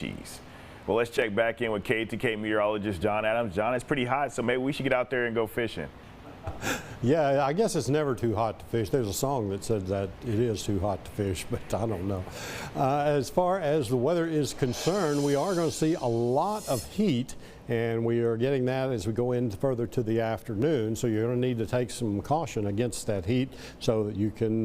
Jeez. Well, let's check back in with KTK meteorologist John Adams. John, it's pretty hot, so maybe we should get out there and go fishing. Yeah, I guess it's never too hot to fish. There's a song that says that it is too hot to fish, but I don't know. As far as the weather is concerned, we are going to see a lot of heat, and we are getting that as we go in further to the afternoon. So you're going to need to take some caution against that heat so that you can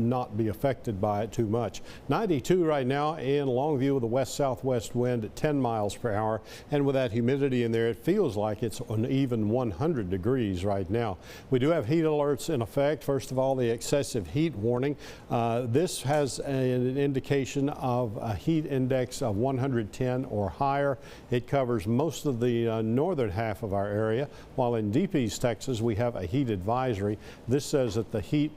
not be affected by it too much. 92 right now in Longview with a west-southwest wind at 10 miles per hour, and with that humidity in there, it feels like it's an even 100 degrees right now. We do have heat alerts in effect. First of all, the excessive heat warning. This has an indication of a heat index of 110 or higher. It covers most of the northern half of our area, while in Deep East Texas we have a heat advisory. This says that the heat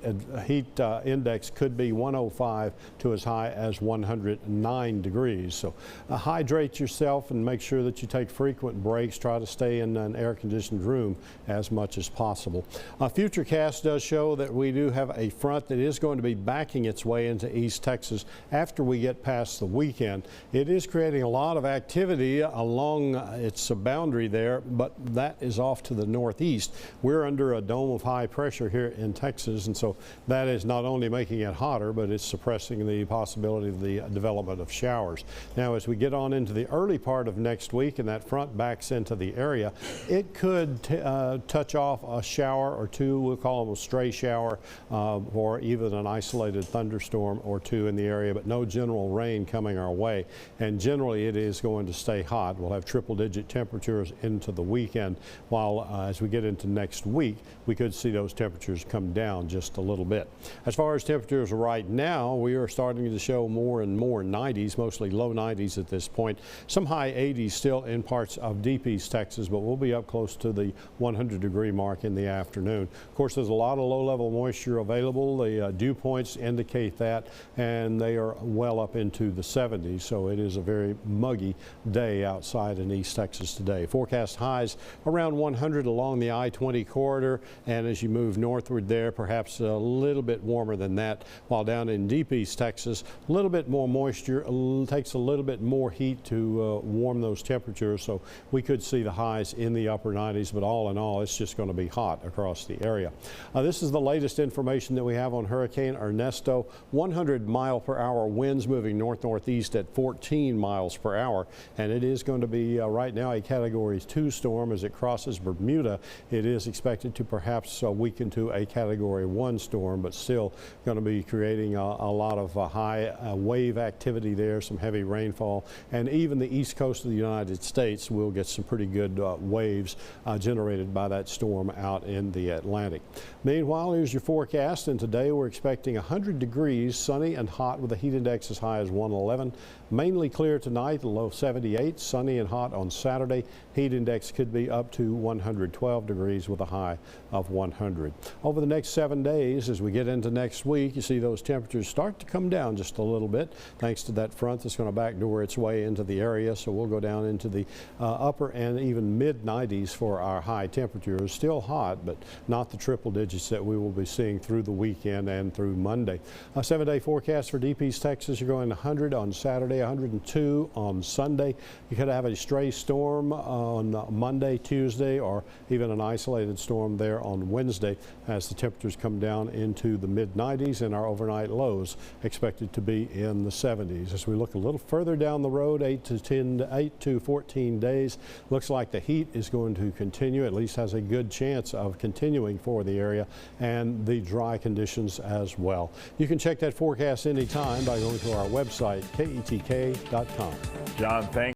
index could be 105 to as high as 109 degrees. So hydrate yourself and make sure that you take frequent breaks. Try to stay in an air-conditioned room as much as possible. Futurecast does show that we do have a front that is going to be backing its way into East Texas after we get past the weekend. It is creating a lot of activity along its boundary there, but that is off to the northeast. We're under a dome of high pressure here in Texas, and so that is not only making it hotter, but it's suppressing the possibility of the development of showers. Now, as we get on into the early part of next week and that front backs into the area, it could touch off a shower or two. We'll call them a stray shower or even an isolated thunderstorm or two in the area, but no general rain coming our way. And generally it is going to stay hot. We'll have triple-digit temperatures into the weekend, while as we get into next week, we could see those temperatures come down just a little bit. As far as temperatures right now, we are starting to show more and more 90s, mostly low 90s at this point. Some high 80s still in parts of Deep East Texas, but we'll be up close to the 100-degree mark in the afternoon. Of course, there's a lot of low-level moisture available. The dew points indicate that, and they are well up into the 70s, so it is a very muggy day outside in East Texas today. Forecast highs around 100 along the I-20 corridor, and as you move northward there, perhaps a little bit warmer than that, while down in Deep East Texas, a little bit more moisture, takes a little bit more heat to warm those temperatures, so we could see the highs in the upper 90s, but all in all, it's just going to be hot across the area. This is the latest information that we have on Hurricane Ernesto. 100-mile-per-hour winds moving north-northeast at 14 miles per hour, and it is going to be right now a Category 2 storm. As it crosses Bermuda, it is expected to perhaps weaken to a Category 1 storm, but still going to be creating a lot of high wave activity there, some heavy rainfall, and even the east coast of the United States will get some pretty good waves generated by that storm out in the Atlantic. Meanwhile, here's your forecast, and today we're expecting 100 degrees, sunny and hot with a heat index as high as 111. Mainly clear tonight, the low 78, sunny and hot on Saturday. Heat index could be up to 112 degrees with a high of 100. Over the next 7 days, as we get into next week, you see those temperatures start to come down just a little bit thanks to that front that's going to backdoor its way into the area. So we'll go down into the upper and even mid-90s for our high temperatures. Still hot, but not the triple digits that we will be seeing through the weekend and through Monday. A 7-day forecast for Deep East Texas. You're going 100 on Saturday, 102 on Sunday. You could have a stray storm on Monday, Tuesday, or even an isolated storm there on Wednesday as the temperatures come down into the mid-90s, and our overnight lows expected to be in the 70s. As we look a little further down the road, 8 to 14 days, looks like the heat is going to continue, at least has a good chance of continuing for the area, and the dry conditions as well. You can check that forecast anytime by going to our website, ketk.com. John, thanks.